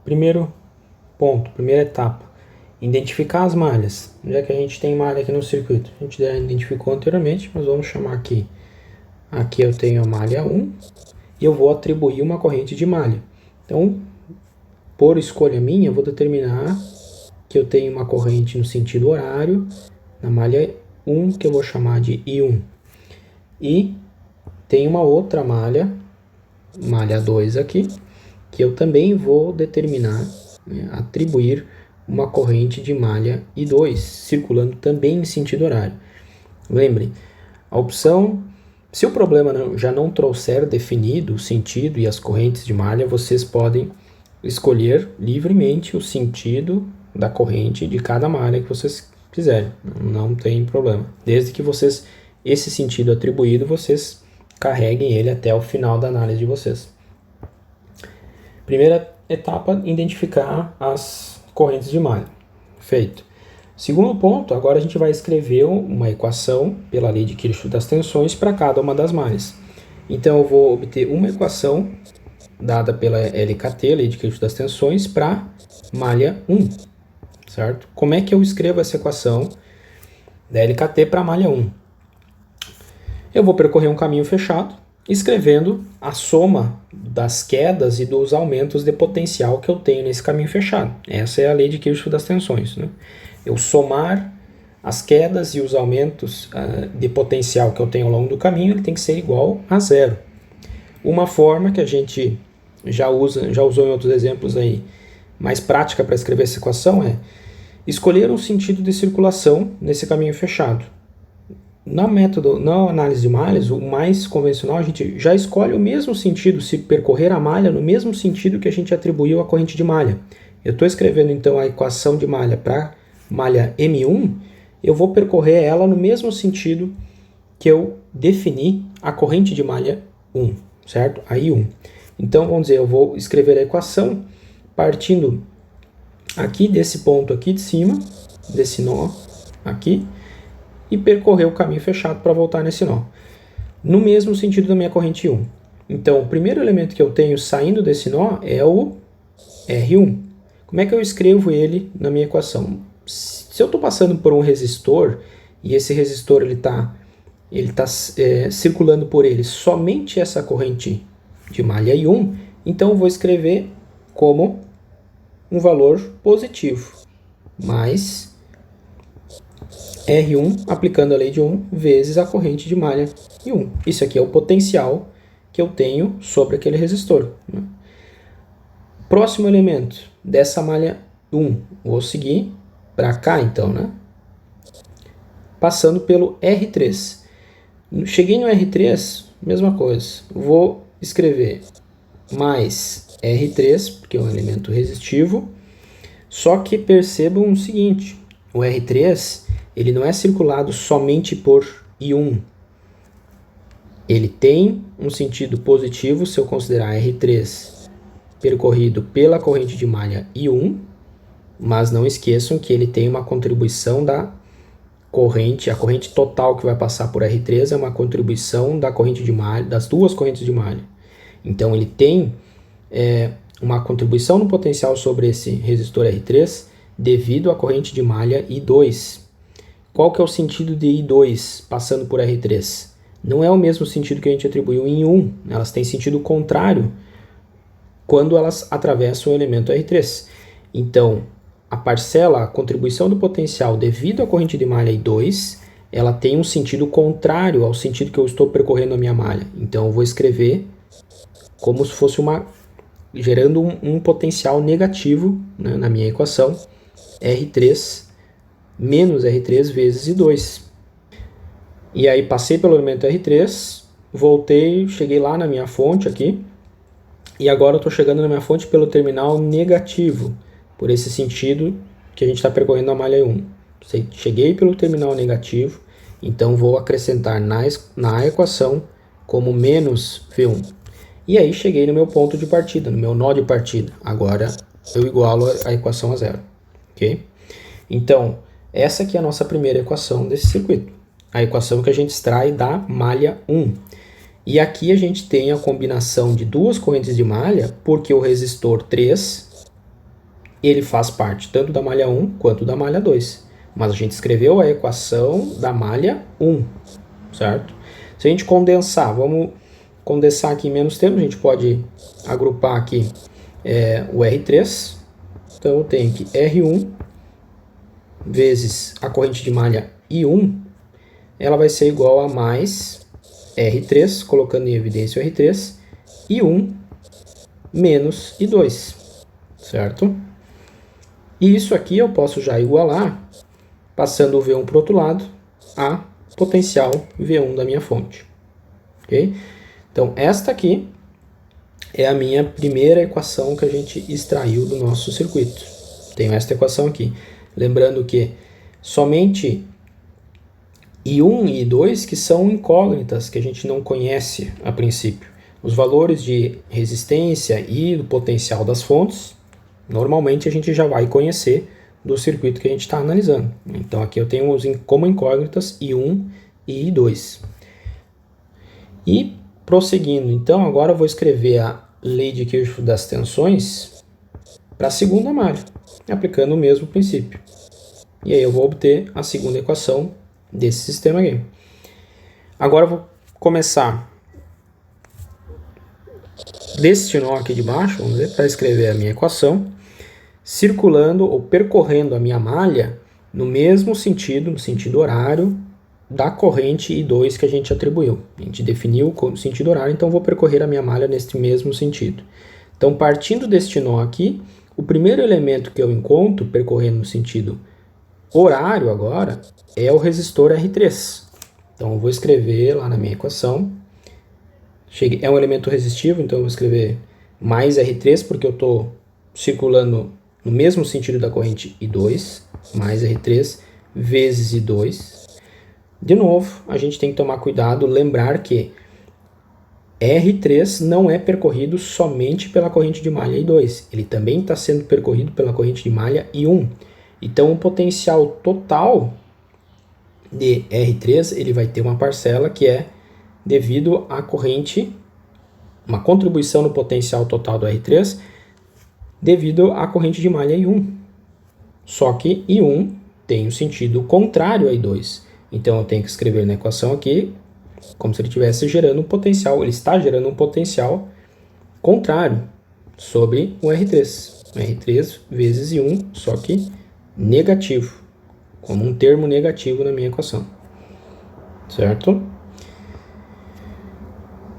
primeiro ponto, primeira etapa, identificar as malhas. Já que a gente tem malha aqui no circuito, a gente já identificou anteriormente, mas vamos chamar aqui. Aqui eu tenho a malha 1 e eu vou atribuir uma corrente de malha. Então, por escolha minha, eu vou determinar que eu tenho uma corrente no sentido horário, na malha 1, que eu vou chamar de I1. E tem uma outra malha 2 aqui, que eu também vou determinar, atribuir uma corrente de malha I2, circulando também em sentido horário. Lembrem, a opção, se o problema já não trouxer definido o sentido e as correntes de malha, vocês podem escolher livremente o sentido da corrente de cada malha que vocês quiserem, não tem problema. Desde que vocês, esse sentido atribuído, vocês carreguem ele até o final da análise de vocês. Primeira etapa, identificar as correntes de malha. Feito. Segundo ponto, agora a gente vai escrever uma equação pela lei de Kirchhoff das tensões para cada uma das malhas. Então eu vou obter uma equação dada pela LKT, lei de Kirchhoff das tensões, para malha 1, certo? Como é que eu escrevo essa equação da LKT para malha 1? Eu vou percorrer um caminho fechado, escrevendo a soma das quedas e dos aumentos de potencial que eu tenho nesse caminho fechado. Essa é a lei de Kirchhoff das tensões, né? Eu somar as quedas e os aumentos de potencial que eu tenho ao longo do caminho, ele tem que ser igual a zero. Uma forma que a gente já usou em outros exemplos aí, mais prática para escrever essa equação é escolher um sentido de circulação nesse caminho fechado. Na análise de malhas, o mais convencional, a gente já escolhe o mesmo sentido, se percorrer a malha no mesmo sentido que a gente atribuiu à corrente de malha. Eu estou escrevendo então a equação de malha para malha M1, eu vou percorrer ela no mesmo sentido que eu defini a corrente de malha 1, certo? A I1. Então, vamos dizer, eu vou escrever a equação partindo aqui desse ponto aqui de cima, desse nó aqui, e percorrer o caminho fechado para voltar nesse nó, no mesmo sentido da minha corrente 1. Então, o primeiro elemento que eu tenho saindo desse nó é o R1. Como é que eu escrevo ele na minha equação? Se eu estou passando por um resistor e esse resistor ele tá circulando por ele somente essa corrente de malha I1, então eu vou escrever como um valor positivo, mais R1 aplicando a lei de Ohm vezes a corrente de malha I1. Isso aqui é o potencial que eu tenho sobre aquele resistor, né? Próximo elemento dessa malha 1, vou seguir para cá então, né? Passando pelo R3. Cheguei no R3, mesma coisa. Vou escrever mais R3, porque é um elemento resistivo. Só que percebam o seguinte, o R3 ele não é circulado somente por I1. Ele tem um sentido positivo se eu considerar R3 percorrido pela corrente de malha I1, mas não esqueçam que ele tem uma contribuição da corrente, a corrente total que vai passar por R3 é uma contribuição da corrente de malha, das duas correntes de malha. Então ele tem uma contribuição no potencial sobre esse resistor R3 devido à corrente de malha I2. Qual que é o sentido de I2 passando por R3? Não é o mesmo sentido que a gente atribuiu em I1, elas têm sentido contrário quando elas atravessam o elemento R3. Então, a contribuição do potencial devido à corrente de malha I2, ela tem um sentido contrário ao sentido que eu estou percorrendo a minha malha. Então, eu vou escrever como se fosse gerando um potencial negativo, né, na minha equação, R3 menos R3 vezes I2. E aí passei pelo elemento R3, voltei, cheguei lá na minha fonte aqui, e agora eu estou chegando na minha fonte pelo terminal negativo, por esse sentido que a gente está percorrendo a malha 1. Cheguei pelo terminal negativo, então vou acrescentar na equação como menos V1. E aí cheguei no meu ponto de partida, no meu nó de partida. Agora eu igualo a equação a zero. Ok? Então, essa aqui é a nossa primeira equação desse circuito. A equação que a gente extrai da malha 1. E aqui a gente tem a combinação de duas correntes de malha, porque o resistor 3 ele faz parte tanto da malha 1 quanto da malha 2. Mas a gente escreveu a equação da malha 1, certo? Se a gente condensar, vamos condensar aqui em menos termos, a gente pode agrupar aqui o R3. Então eu tenho que R1 vezes a corrente de malha I1, ela vai ser igual a mais R3, colocando em evidência o R3, I1 menos I2, certo? E isso aqui eu posso já igualar, passando o V1 para o outro lado, a potencial V1 da minha fonte. Ok? Então, esta aqui é a minha primeira equação que a gente extraiu do nosso circuito. Tenho esta equação aqui. Lembrando que somente I1 e I2 que são incógnitas, que a gente não conhece a princípio. Os valores de resistência e do potencial das fontes, normalmente a gente já vai conhecer do circuito que a gente está analisando. Então aqui eu tenho como incógnitas I1 e I2. E prosseguindo, então agora eu vou escrever a lei de Kirchhoff das tensões para a segunda malha, aplicando o mesmo princípio. E aí eu vou obter a segunda equação desse sistema aqui. Agora eu vou começar deste nó aqui de baixo, vamos ver, para escrever a minha equação, circulando ou percorrendo a minha malha no mesmo sentido, no sentido horário da corrente I2 que a gente atribuiu. A gente definiu o sentido horário, então vou percorrer a minha malha neste mesmo sentido. Então, partindo deste nó aqui, o primeiro elemento que eu encontro percorrendo no sentido horário agora é o resistor R3. Então, eu vou escrever lá na minha equação. É um elemento resistivo, então eu vou escrever mais R3, porque eu estou circulando no mesmo sentido da corrente I2, mais R3 vezes I2. De novo, a gente tem que tomar cuidado, lembrar que R3 não é percorrido somente pela corrente de malha I2, ele também está sendo percorrido pela corrente de malha I1. Então, o potencial total de R3 ele vai ter uma parcela que é devido à corrente, uma contribuição no potencial total do R3 devido à corrente de malha I1. Só que I1 tem o sentido contrário a I2. Então eu tenho que escrever na equação aqui como se ele estivesse gerando um potencial, ele está gerando um potencial contrário sobre o R3. R3 vezes I1, só que negativo, como um termo negativo na minha equação. Certo?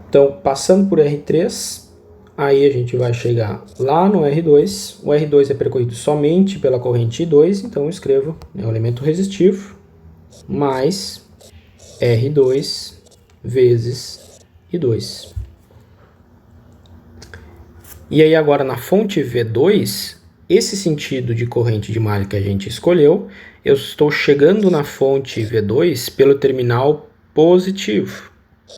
Então, passando por R3, aí a gente vai chegar lá no R2. O R2 é percorrido somente pela corrente I2, então eu escrevo o elemento resistivo mais R2 vezes I2. E aí agora na fonte V2, esse sentido de corrente de malha que a gente escolheu, eu estou chegando na fonte V2 pelo terminal positivo.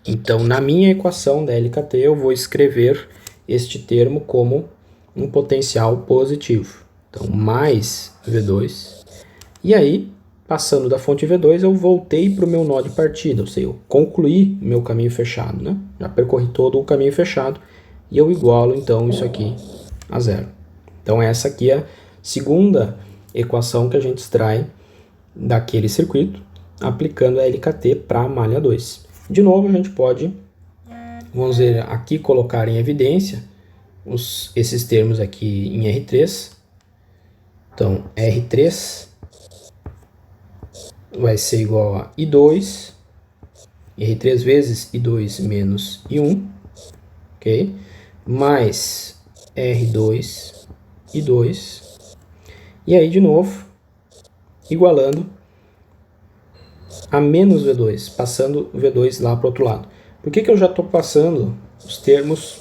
Então, na minha equação da LKT, eu vou escrever este termo como um potencial positivo. Então, mais V2. E aí, passando da fonte V2, eu voltei para o meu nó de partida, ou seja, eu concluí meu caminho fechado, né? Já percorri todo o caminho fechado e eu igualo, então, isso aqui a zero. Então, essa aqui é a segunda equação que a gente extrai daquele circuito, aplicando a LKT para a malha 2. De novo, a gente pode, vamos ver, aqui colocar em evidência esses termos aqui em R3. Então, R3 vai ser igual a I2, R3 vezes I2 menos I1, ok? Mais R2, I2. E aí, de novo, igualando a menos V2, passando V2 lá para o outro lado. Por que eu já estou passando os termos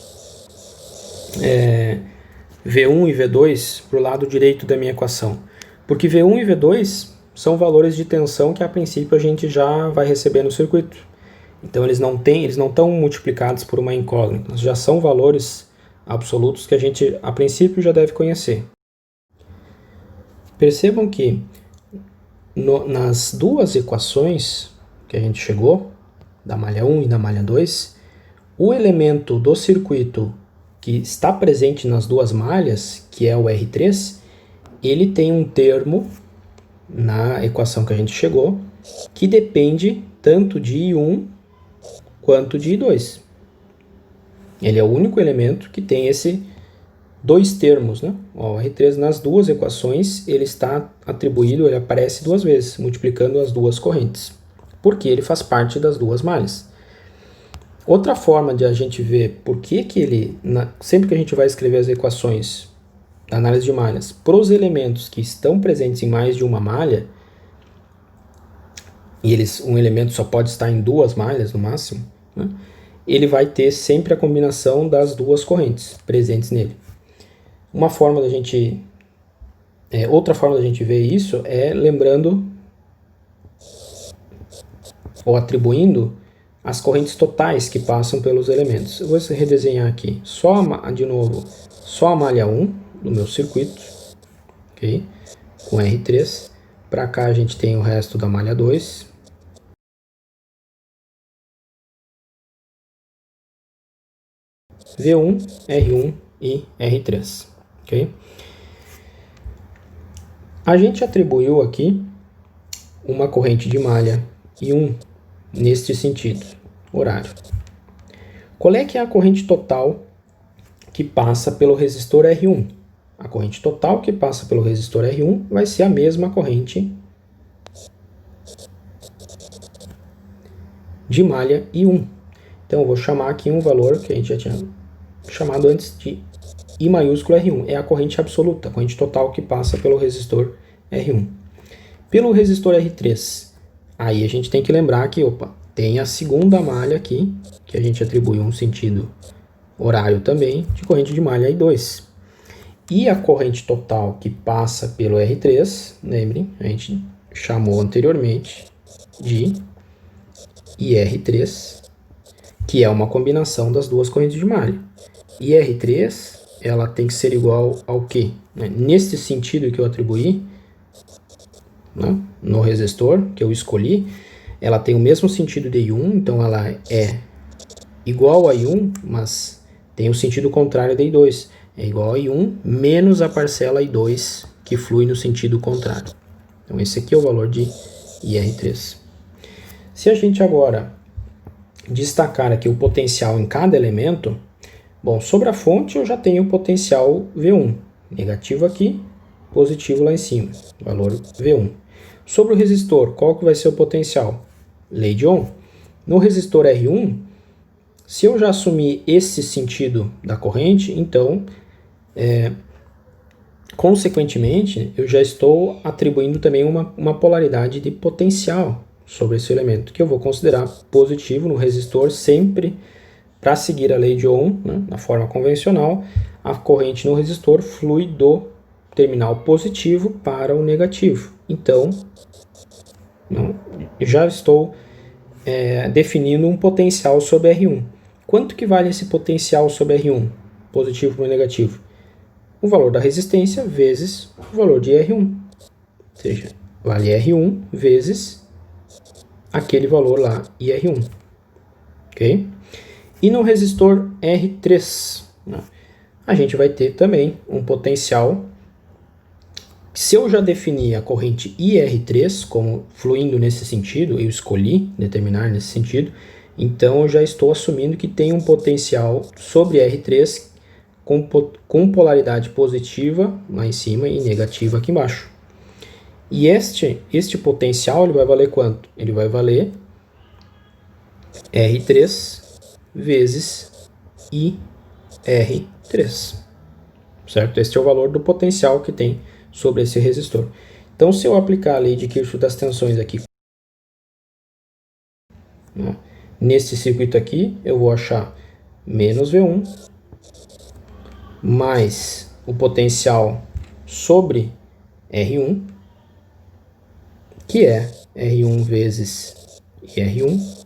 V1 e V2 para o lado direito da minha equação? Porque V1 e V2 são valores de tensão que a princípio a gente já vai receber no circuito. Então eles não estão multiplicados por uma incógnita, já são valores absolutos que a gente a princípio já deve conhecer. Percebam que nas duas equações que a gente chegou, da malha 1 e da malha 2, o elemento do circuito que está presente nas duas malhas, que é o R3, ele tem um termo na equação que a gente chegou que depende tanto de I1 quanto de I2. Ele é o único elemento que tem esse dois termos, né? Ó, o R3 nas duas equações ele está atribuído, ele aparece duas vezes, multiplicando as duas correntes, porque ele faz parte das duas malhas. Outra forma de a gente ver por que ele, sempre que a gente vai escrever as equações da análise de malhas, para os elementos que estão presentes em mais de uma malha, e um elemento só pode estar em duas malhas no máximo, né? Ele vai ter sempre a combinação das duas correntes presentes nele. Outra forma da gente ver isso é lembrando ou atribuindo as correntes totais que passam pelos elementos. Eu vou redesenhar aqui de novo só a malha 1 do meu circuito, ok? Com R3. Para cá a gente tem o resto da malha 2. V1, R1 e R3, ok? A gente atribuiu aqui uma corrente de malha I1 neste sentido, horário. Qual é que é a corrente total que passa pelo resistor R1? A corrente total que passa pelo resistor R1 vai ser a mesma corrente de malha I1. Então eu vou chamar aqui um valor que a gente já tinha chamado antes de I maiúsculo R1. É a corrente absoluta, a corrente total que passa pelo resistor R1. Pelo resistor R3, aí a gente tem que lembrar que, tem a segunda malha aqui, que a gente atribui um sentido horário também, de corrente de malha I2. E a corrente total que passa pelo R3, lembrem, a gente chamou anteriormente de IR3, que é uma combinação das duas correntes de malha. IR3, ela tem que ser igual ao quê? Nesse sentido que eu atribuí, né, no resistor que eu escolhi, ela tem o mesmo sentido de I1, então ela é igual a I1, mas tem o sentido contrário de I2. É igual a I1 menos a parcela I2 que flui no sentido contrário. Então esse aqui é o valor de IR3. Se a gente agora destacar aqui o potencial em cada elemento, bom, sobre a fonte eu já tenho o potencial V1, negativo aqui, positivo lá em cima, valor V1. Sobre o resistor, qual que vai ser o potencial? Lei de Ohm. No resistor R1, se eu já assumir esse sentido da corrente, então, consequentemente, eu já estou atribuindo também uma polaridade de potencial sobre esse elemento, que eu vou considerar positivo no resistor sempre para seguir a lei de Ohm, né, na forma convencional. A corrente no resistor flui do terminal positivo para o negativo. Então, já estou definindo um potencial sobre R1. Quanto que vale esse potencial sobre R1? Positivo para o negativo. O valor da resistência vezes o valor de R1. Ou seja, vale R1 vezes aquele valor lá, IR1. Ok? E no resistor R3, né, a gente vai ter também um potencial. Se eu já defini a corrente IR3 como fluindo nesse sentido, eu escolhi determinar nesse sentido, então eu já estou assumindo que tem um potencial sobre R3 com polaridade positiva lá em cima e negativa aqui embaixo. E este potencial ele vai valer quanto? Ele vai valer R3 vezes IR3, certo? Este é o valor do potencial que tem sobre esse resistor. Então, se eu aplicar a lei de Kirchhoff das tensões aqui, né, nesse circuito aqui, eu vou achar menos V1 mais o potencial sobre R1, que é R1 vezes IR1,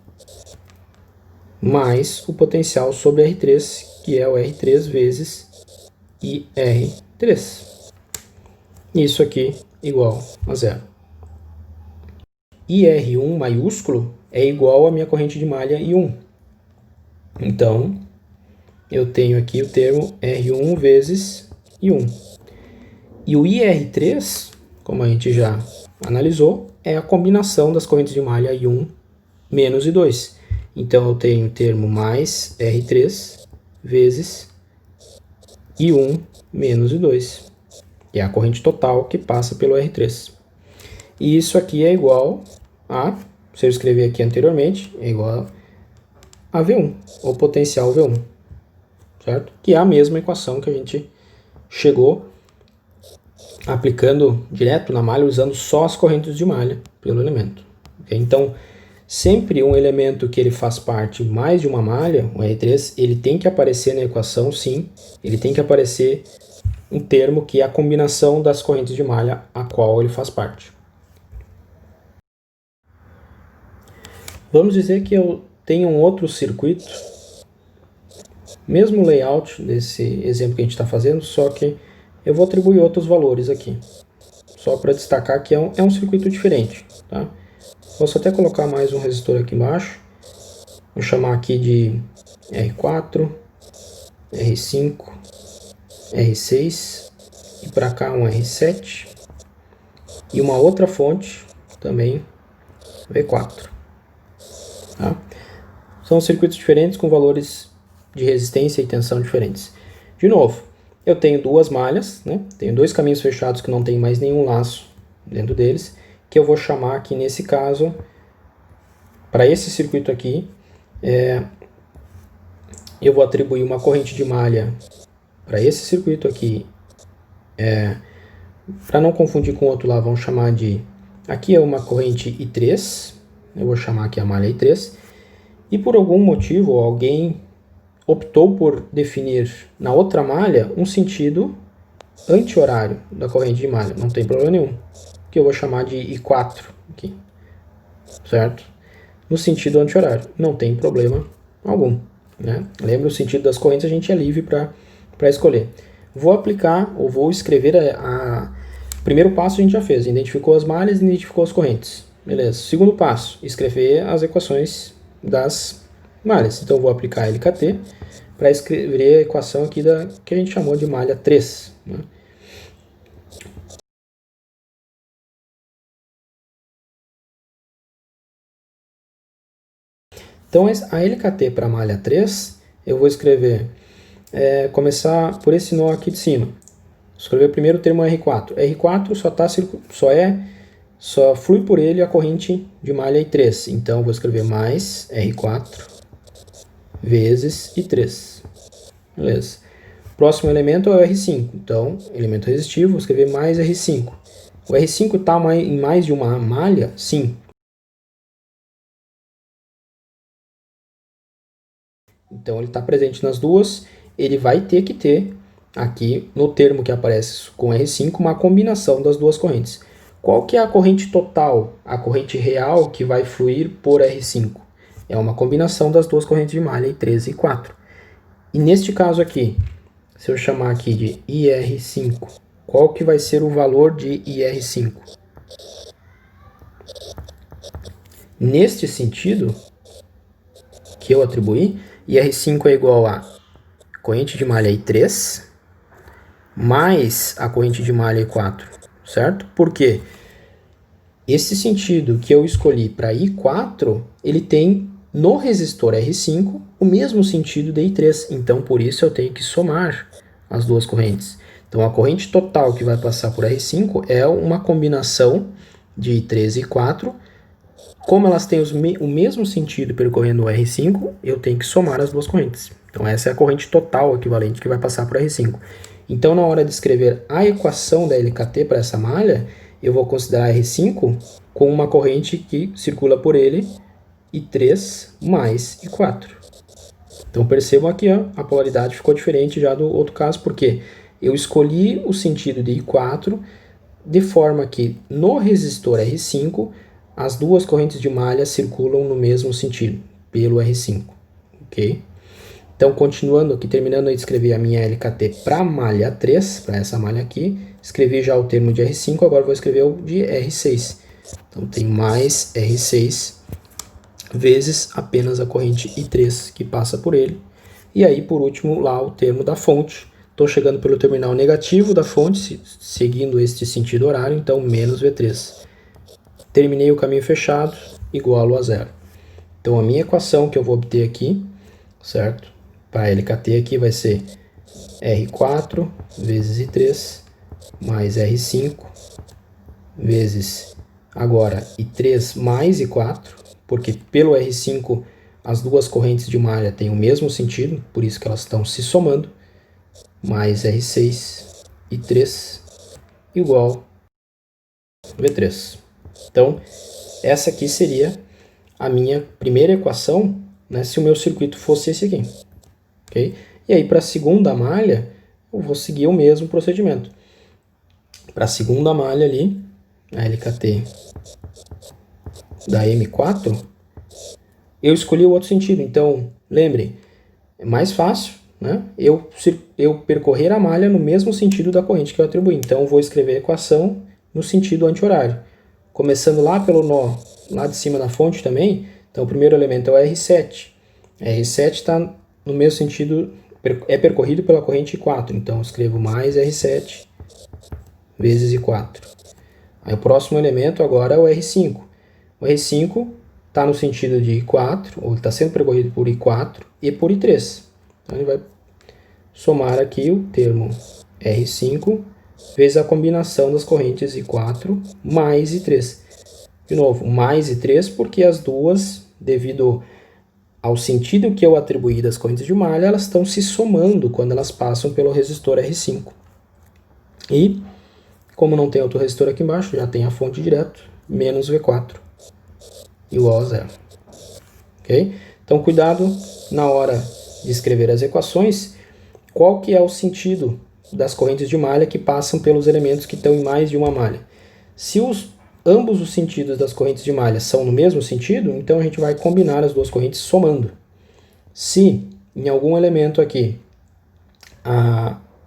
mais o potencial sobre R3, que é o R3 vezes IR3. Isso aqui igual a zero. IR1 maiúsculo é igual à minha corrente de malha I1. Então, eu tenho aqui o termo R1 vezes I1. E o IR3, como a gente já analisou, é a combinação das correntes de malha I1 menos I2. Então, eu tenho o termo mais R3 vezes I1 menos I2, que é a corrente total que passa pelo R3. E isso aqui é igual a, se eu escrever aqui anteriormente, é igual a V1, ou potencial V1, certo? Que é a mesma equação que a gente chegou aplicando direto na malha, usando só as correntes de malha pelo elemento. Okay? Então, sempre um elemento que ele faz parte mais de uma malha, o R3, ele tem que aparecer na equação, sim, ele tem que aparecer um termo que é a combinação das correntes de malha a qual ele faz parte. Vamos dizer que eu tenho um outro circuito, mesmo layout desse exemplo que a gente está fazendo, só que eu vou atribuir outros valores aqui. Só para destacar que é um circuito diferente. Tá? Posso até colocar mais um resistor aqui embaixo. Vou chamar aqui de R4, R5, R6 e para cá um R7 e uma outra fonte também V4. Tá? São circuitos diferentes com valores de resistência e tensão diferentes. De novo, eu tenho duas malhas, né? Tenho dois caminhos fechados que não tem mais nenhum laço dentro deles, que eu vou chamar aqui nesse caso, para esse circuito aqui, eu vou atribuir uma corrente de malha para esse circuito aqui, para não confundir com o outro lá, vamos chamar de, aqui é uma corrente I3, eu vou chamar aqui a malha I3, e por algum motivo alguém optou por definir na outra malha um sentido anti-horário da corrente de malha, não tem problema nenhum, que eu vou chamar de I4 aqui, certo? No sentido anti-horário, não tem problema algum, né? Lembra, o sentido das correntes a gente é livre para escolher. Vou aplicar, ou vou escrever o primeiro passo a gente já fez, identificou as malhas e identificou as correntes, beleza? Segundo passo, escrever as equações das malhas, então vou aplicar LKT para escrever a equação aqui que a gente chamou de malha 3, né? Então, a LKT para a malha 3, eu vou escrever, começar por esse nó aqui de cima. Escrever primeiro o termo R4. R4 só flui por ele a corrente de malha I3. Então, eu vou escrever mais R4 vezes I3. Beleza. Próximo elemento é o R5. Então, elemento resistivo, vou escrever mais R5. O R5 está em mais de uma malha? Sim. Então, ele está presente nas duas. Ele vai ter que ter, aqui no termo que aparece com R5, uma combinação das duas correntes. Qual que é a corrente total, a corrente real que vai fluir por R5? É uma combinação das duas correntes de malha, I3 e I4. E neste caso aqui, se eu chamar aqui de IR5, qual que vai ser o valor de IR5? Neste sentido que eu atribuí, IR5 é igual a corrente de malha I3 mais a corrente de malha I4, certo? Porque esse sentido que eu escolhi para I4, ele tem no resistor R5 o mesmo sentido de I3, então por isso eu tenho que somar as duas correntes. Então a corrente total que vai passar por R5 é uma combinação de I3 e I4. Como elas têm o mesmo sentido percorrendo o R5, eu tenho que somar as duas correntes. Então essa é a corrente total equivalente que vai passar por R5. Então na hora de escrever a equação da LKT para essa malha, eu vou considerar R5 com uma corrente que circula por ele, I3 mais I4. Então percebam aqui, ó, a polaridade ficou diferente já do outro caso, porque eu escolhi o sentido de I4 de forma que no resistor R5 as duas correntes de malha circulam no mesmo sentido, pelo R5, ok? Então, continuando aqui, terminando de escrever a minha LKT para a malha 3, para essa malha aqui, escrevi já o termo de R5, agora vou escrever o de R6. Então, tem mais R6 vezes apenas a corrente I3 que passa por ele. E aí, por último, lá o termo da fonte, Estou chegando pelo terminal negativo da fonte, seguindo este sentido horário, então menos V3. Terminei o caminho fechado, igualo a zero. Então a minha equação que eu vou obter aqui, certo? Para LKT aqui vai ser R4 vezes I3 mais R5 vezes agora I3 mais I4, porque pelo R5 as duas correntes de malha têm o mesmo sentido, por isso que elas estão se somando, mais R6 I3 igual V3. Então, essa aqui seria a minha primeira equação, né, se o meu circuito fosse esse aqui. Okay? E aí, para a segunda malha, eu vou seguir o mesmo procedimento. Para a segunda malha ali, a LKT da M4, eu escolhi o outro sentido. Então, lembre, é mais fácil, né, eu percorrer a malha no mesmo sentido da corrente que eu atribuí. Então, eu vou escrever a equação no sentido anti-horário. Começando lá pelo nó, lá de cima da fonte também, então o primeiro elemento é o R7. R7 está no mesmo sentido, é percorrido pela corrente I4, então eu escrevo mais R7 vezes I4. Aí o próximo elemento agora é o R5. O R5 está no sentido de I4, ou está sendo percorrido por I4 e por I3. Então ele vai somar aqui o termo R5 vezes a combinação das correntes I4 mais I3. De novo, mais I3 porque as duas, devido ao sentido que eu atribuí das correntes de malha, elas estão se somando quando elas passam pelo resistor R5. E, como não tem outro resistor aqui embaixo, já tem a fonte direto, menos V4 igual a zero. Okay? Então, cuidado na hora de escrever as equações, qual que é o sentido das correntes de malha que passam pelos elementos que estão em mais de uma malha. Se ambos os sentidos das correntes de malha são no mesmo sentido, então a gente vai combinar as duas correntes somando. Se em algum elemento aqui,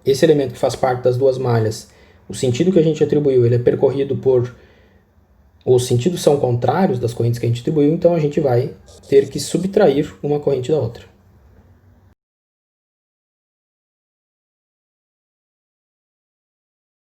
esse elemento que faz parte das duas malhas, o sentido que a gente atribuiu ele é percorrido por... Os sentidos são contrários das correntes que a gente atribuiu, então a gente vai ter que subtrair uma corrente da outra.